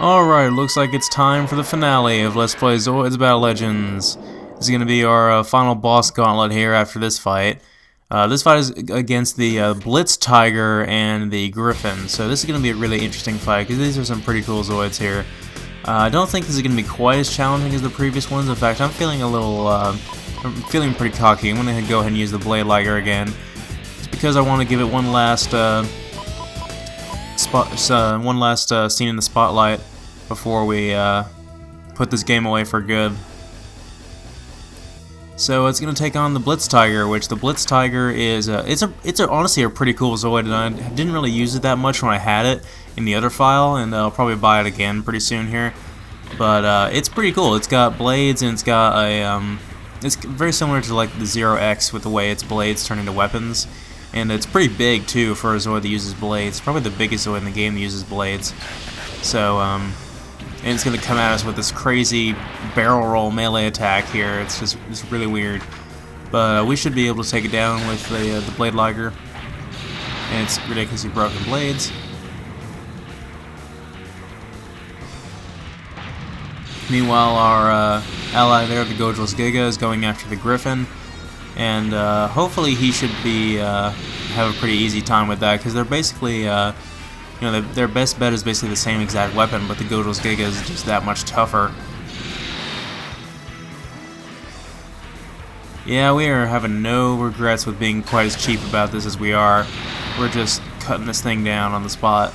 Alright, looks like it's time for the finale of Let's Play Zoids Battle Legends. This is going to be our final boss gauntlet here after this fight. This fight is against the Blitz Tiger and the Griffin, so this is going to be a really interesting fight because these are some pretty cool Zoids here. I don't think this is going to be quite as challenging as the previous ones. In fact, I'm feeling a little, I'm feeling pretty cocky. I'm going to go ahead and use the Blade Liger again. It's because I want to give it one last scene in the spotlight before we put this game away for good. So it's gonna take on the Blitz Tiger, which the Blitz Tiger is it's honestly a pretty cool Zoid, and I didn't really use it that much when I had it in the other file, and I'll probably buy it again pretty soon here. But it's pretty cool. It's got blades, and it's got a it's very similar to like the Zero X with the way its blades turn into weapons. And it's pretty big too for a Zoid that uses blades. It's probably the biggest Zoid in the game that uses blades. So, and it's going to come at us with this crazy barrel roll melee attack here. It's really weird. But we should be able to take it down with the Blade Liger. And it's ridiculously broken blades. Meanwhile, our ally there, the Gauntlet Giga, is going after the Griffin. And hopefully he should be have a pretty easy time with that, because they're basically, their best bet is basically the same exact weapon, but the Gauntlet Giga is just that much tougher. Yeah, we are having no regrets with being quite as cheap about this as we are. We're just cutting this thing down on the spot.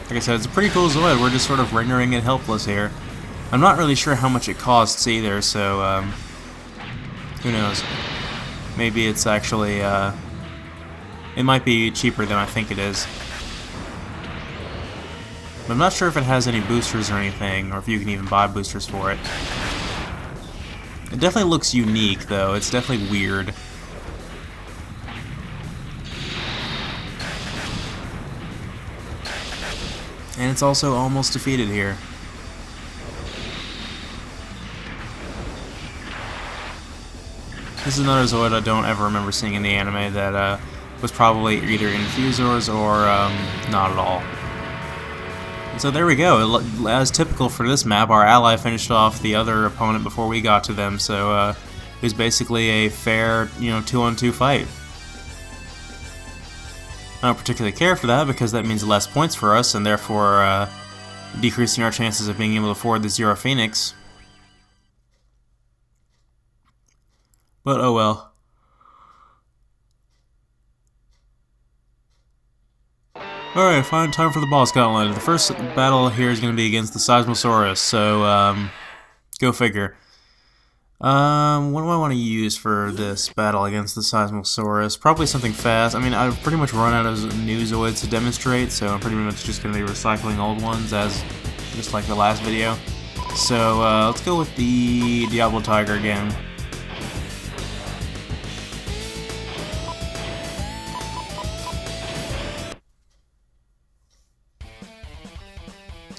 Like I said, it's a pretty cool Zoid. We're just sort of rendering it helpless here. I'm not really sure how much it costs either, so who knows? Maybe it's actually it might be cheaper than I think it is. But I'm not sure if it has any boosters or anything, or if you can even buy boosters for it. It definitely looks unique, though. It's definitely weird. And it's also almost defeated here. This is another Zoid I don't ever remember seeing in the anime that was probably either in Fusors or not at all. And so there we go. As typical for this map, our ally finished off the other opponent before we got to them, so it was basically a fair, 2-on-2 fight. I don't particularly care for that because that means less points for us, and therefore decreasing our chances of being able to afford the Zero Phoenix. But oh well. Alright, fine, time for the boss gauntlet. The first battle here is going to be against the Seismosaurus, so go figure. What do I want to use for this battle against the Seismosaurus? Probably something fast. I mean, I've pretty much run out of new Zoids to demonstrate, so I'm pretty much just going to be recycling old ones, just like the last video. So let's go with the Diablo Tiger again.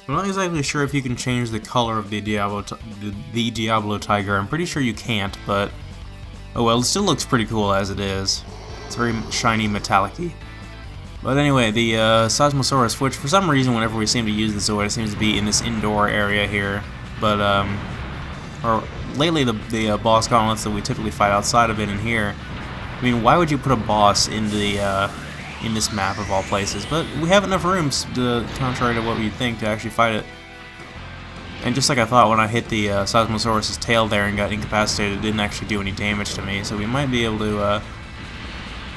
I'm not exactly sure if you can change the color of the Diablo Tiger. I'm pretty sure you can't, but oh well, it still looks pretty cool as it is. It's very shiny, metallic-y. But anyway, the Seismosaurus, which for some reason whenever we seem to use the Zoid, it seems to be in this indoor area here. But or lately the boss gauntlets that we typically fight outside of it in here. I mean, why would you put a boss in the in this map of all places? But we have enough rooms, contrary to what you'd think, to actually fight it. And just like I thought, when I hit the Seismosaurus' tail there and got incapacitated, it didn't actually do any damage to me, so we might be able to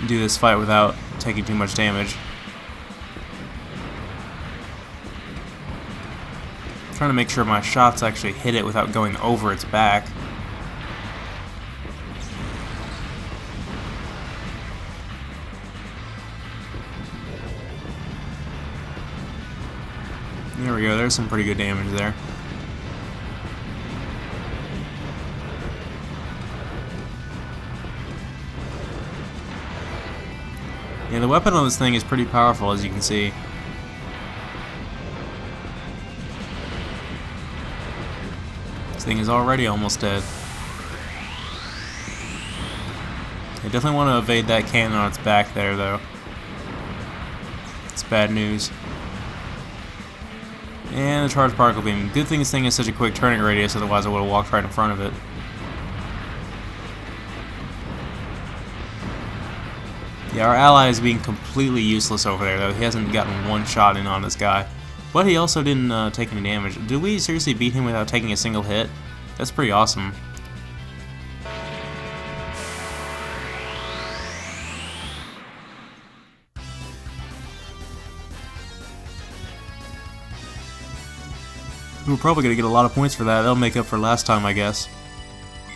do this fight without taking too much damage. I'm trying to make sure my shots actually hit it without going over its back. There we go, there's some pretty good damage there. Yeah, the weapon on this thing is pretty powerful, as you can see. This thing is already almost dead. I definitely want to evade that cannon on its back there, though. It's bad news. And the charged particle beam. Good thing this thing has such a quick turning radius, otherwise I would have walked right in front of it. Yeah, our ally is being completely useless over there, though. He hasn't gotten one shot in on this guy. But he also didn't take any damage. Did we seriously beat him without taking a single hit? That's pretty awesome. We're probably going to get a lot of points for that. That'll make up for last time, I guess.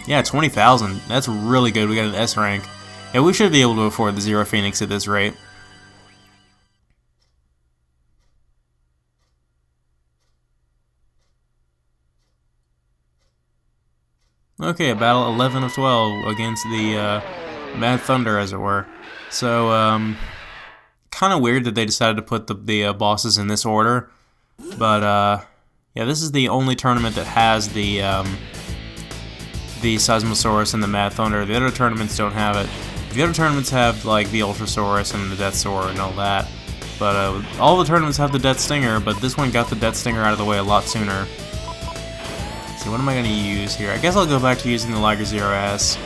Yeah, 20,000. That's really good. We got an S rank. Yeah, we should be able to afford the Zero Phoenix at this rate. Okay, battle 11 of 12 against the Mad Thunder, as it were. So, kind of weird that they decided to put the bosses in this order. But, yeah, this is the only tournament that has the Seismosaurus and the Mad Thunder. The other tournaments don't have it. The other tournaments have, like, the Ultrasaurus and the Death Saurer and all that. But all the tournaments have the Death Stinger, but this one got the Death Stinger out of the way a lot sooner. So what am I going to use here? I guess I'll go back to using the Liger 0S,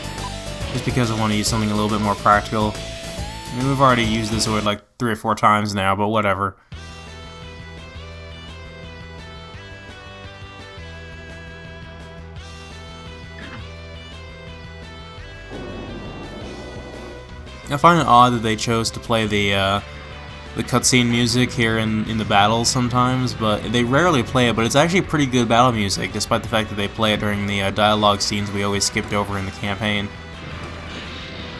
just because I want to use something a little bit more practical. I mean, we've already used this Zoid like 3 or 4 times now, but whatever. I find it odd that they chose to play the cutscene music here in the battles sometimes, but they rarely play it, but it's actually pretty good battle music, despite the fact that they play it during the dialogue scenes we always skipped over in the campaign.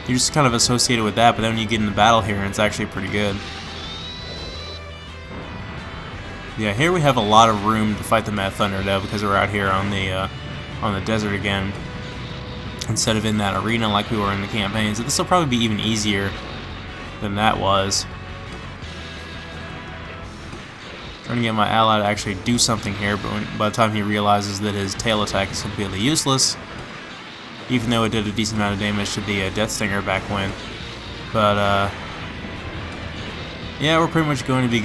You're just kind of associated with that, but then when you get in the battle here, it's actually pretty good. Yeah, here we have a lot of room to fight the Mad Thunder, though, because we're out here on the desert again, instead of in that arena like we were in the campaign, so this will probably be even easier than that was. Trying to get my ally to actually do something here, but by the time he realizes that his tail attack is completely useless, even though it did a decent amount of damage to the Death Stinger back when. But, yeah, we're pretty much going to be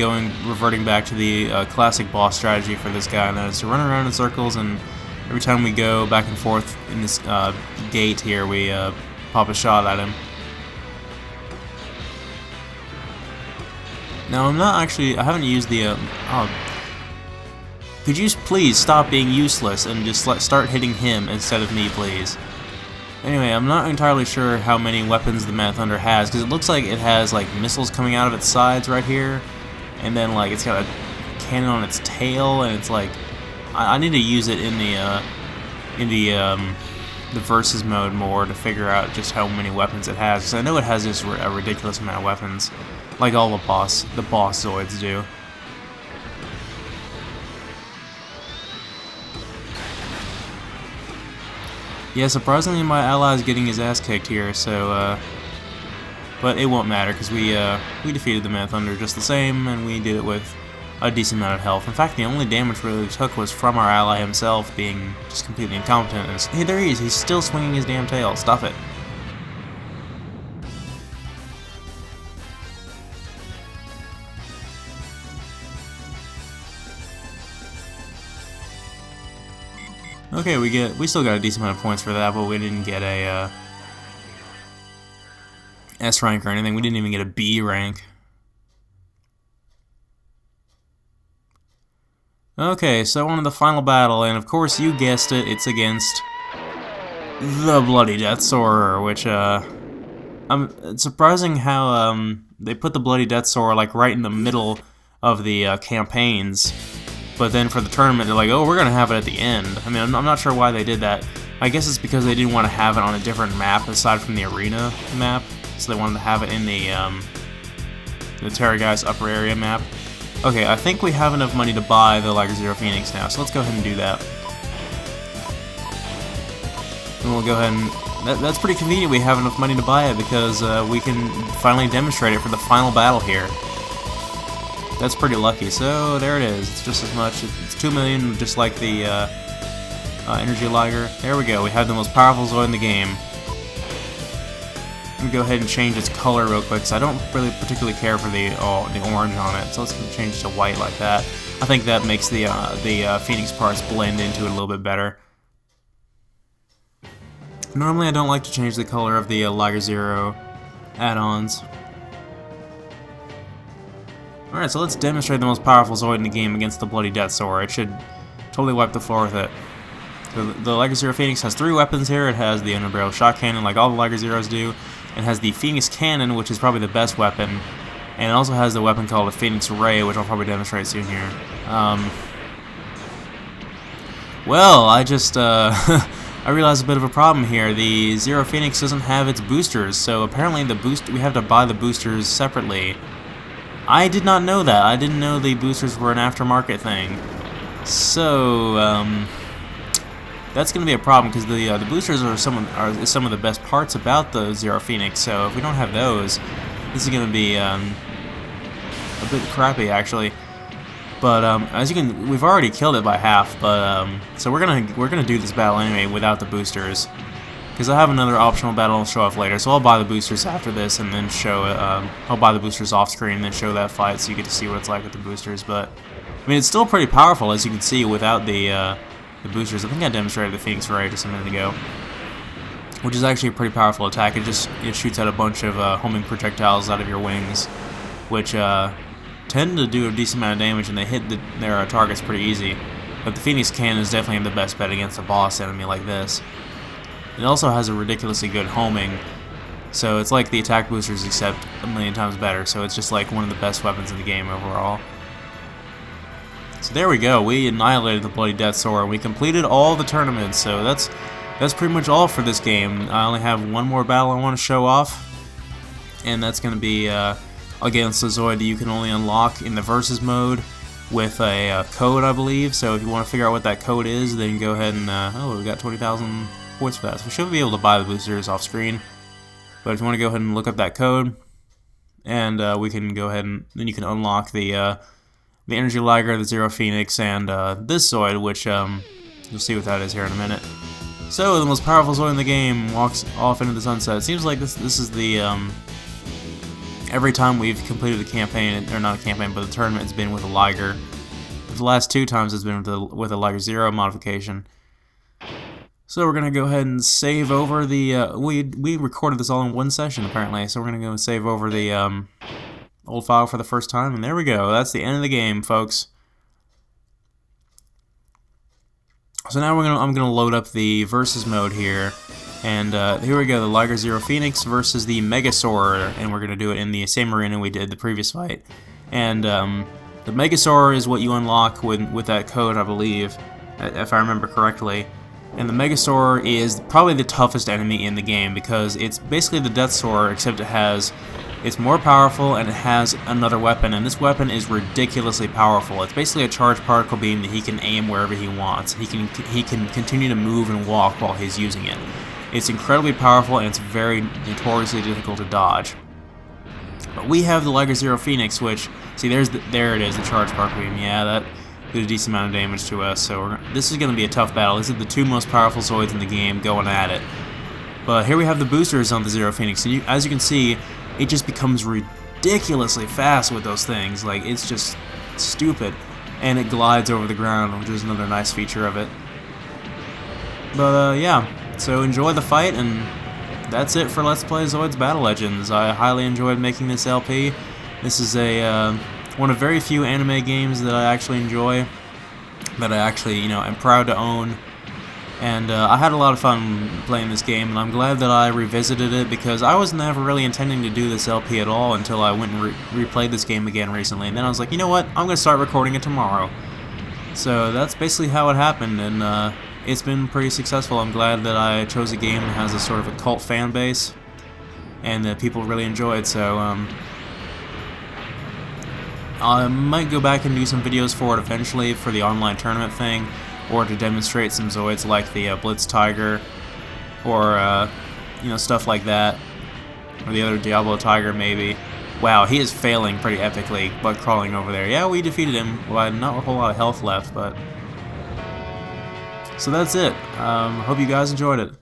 reverting back to the classic boss strategy for this guy, and that is to run around in circles, and every time we go back and forth in this gate here, we pop a shot at him. Now, I haven't used the, could you please stop being useless and just start hitting him instead of me, please? Anyway, I'm not entirely sure how many weapons the Mad Thunder has, because it looks like it has, like, missiles coming out of its sides right here, and then, like, it's got a cannon on its tail, and it's like, I need to use it in the versus mode more to figure out just how many weapons it has, because I know it has just a ridiculous amount of weapons. Like all the boss Zoids do. Yeah, surprisingly my ally is getting his ass kicked here, so but it won't matter because we defeated the Mad Thunder just the same, and we did it with a decent amount of health. In fact, the only damage we really took was from our ally himself being just completely incompetent. And hey, there he is. He's still swinging his damn tail. Stop it. Okay, we still got a decent amount of points for that, but we didn't get a S rank or anything. We didn't even get a B rank. Okay, so on to the final battle, and of course you guessed it, it's against the Bloody Death Saurer, which it's surprising how they put the Bloody Death Saurer like right in the middle of the campaigns. But then for the tournament, they're like, oh, we're going to have it at the end. I mean, I'm not sure why they did that. I guess it's because they didn't want to have it on a different map aside from the arena map. So they wanted to have it in the Terraguy's upper area map. Okay, I think we have enough money to buy the Liger Zero Phoenix now, so let's go ahead and do that. And we'll go ahead and... That's pretty convenient we have enough money to buy it, because we can finally demonstrate it for the final battle here. That's pretty lucky. So there it is. It's just as much. It's 2 million, just like the Energy Liger. There we go. We have the most powerful Zoid in the game. gonna go ahead and change its color real quick, because I don't really particularly care for the orange on it. So let's change it to white like that. I think that makes the Phoenix parts blend into it a little bit better. Normally I don't like to change the color of the Liger Zero add-ons. Alright, so let's demonstrate the most powerful Zoid in the game against the Bloody Death Saurer. It should totally wipe the floor with it. So the Liger Zero Phoenix has 3 weapons here. It has the underbarrel shot cannon, like all the Liger Zeros do. It has the Phoenix Cannon, which is probably the best weapon. And it also has the weapon called the Phoenix Ray, which I'll probably demonstrate soon here. Well, I just, I realized a bit of a problem here. The Zero Phoenix doesn't have its boosters, so apparently we have to buy the boosters separately. I did not know that. I didn't know the boosters were an aftermarket thing. So, that's going to be a problem, because the boosters are some of the best parts about the Zero Phoenix. So if we don't have those, this is going to be a bit crappy, actually. But as you can, we've already killed it by half. But so we're gonna do this battle anyway without the boosters, because I have another optional battle I'll show off later. So I'll buy the boosters after this, and then show it. I'll buy the boosters off screen and then show that fight, so you get to see what it's like with the boosters. But I mean, it's still pretty powerful, as you can see, without the boosters. I think I demonstrated the Phoenix Ray just a minute ago, which is actually a pretty powerful attack. It shoots out a bunch of homing projectiles out of your wings, which tend to do a decent amount of damage, and they hit their targets pretty easy. But the Phoenix Cannon is definitely the best bet against a boss enemy like this. It also has a ridiculously good homing, so it's like the attack boosters except a million times better. So it's just like one of the best weapons in the game overall. So there we go, we annihilated the Bloody Death Saurer. We completed all the tournaments, so that's pretty much all for this game. I only have one more battle I want to show off, and that's going to be against the Zoid that you can only unlock in the Versus mode with a code, I believe. So if you want to figure out what that code is, then go ahead and, oh, we got 20,000 points for that. So we should be able to buy the boosters off screen. But if you want to go ahead and look up that code, and we can go ahead and then you can unlock the Energy Liger, the Zero Phoenix, and this Zoid, which you'll see what that is here in a minute. So the most powerful Zoid in the game walks off into the sunset. It seems like this is the every time we've completed the campaign, or not a campaign, but the tournament, has been with a Liger. The last 2 times it's been with a Liger Zero modification. So we're gonna go ahead and save over the we recorded this all in one session apparently. So we're gonna go and save over the old file for the first time, and there we go. That's the end of the game, folks. So now I'm gonna load up the Versus mode here, and here we go. The Liger Zero Phoenix versus the Megasaurer, and we're gonna do it in the same arena we did the previous fight. And the Megasaurer is what you unlock with that code, I believe, if I remember correctly. And the Megasaurer is probably the toughest enemy in the game, because it's basically the Death Saurer, except it's more powerful, and it has another weapon, and this weapon is ridiculously powerful. It's basically a charged particle beam that he can aim wherever he wants. He can continue to move and walk while he's using it. It's incredibly powerful, and it's very notoriously difficult to dodge. But we have the Liger Zero Phoenix, which, see, there it is, the charged particle beam. Yeah, that did a decent amount of damage to us. So this is going to be a tough battle. This is the 2 most powerful Zoids in the game going at it. But here we have the boosters on the Zero Phoenix, and as you can see, it just becomes ridiculously fast with those things. Like, it's just stupid. And it glides over the ground, which is another nice feature of it. But, yeah. So enjoy the fight, and that's it for Let's Play Zoids Battle Legends. I highly enjoyed making this LP. This is one of very few anime games that I actually enjoy, that I actually, am proud to own. And I had a lot of fun playing this game, and I'm glad that I revisited it, because I was never really intending to do this LP at all until I went and replayed this game again recently. And then I was like, you know what, I'm going to start recording it tomorrow. So that's basically how it happened, and it's been pretty successful. I'm glad that I chose a game that has a sort of a cult fan base, and that people really enjoy it. So I might go back and do some videos for it eventually for the online tournament thing, or to demonstrate some Zoids like the Blitz Tiger, or stuff like that, or the other Diablo Tiger maybe. Wow, he is failing pretty epically, but crawling over there. Yeah, we defeated him. Well, not a whole lot of health left, but so that's it. Hope you guys enjoyed it.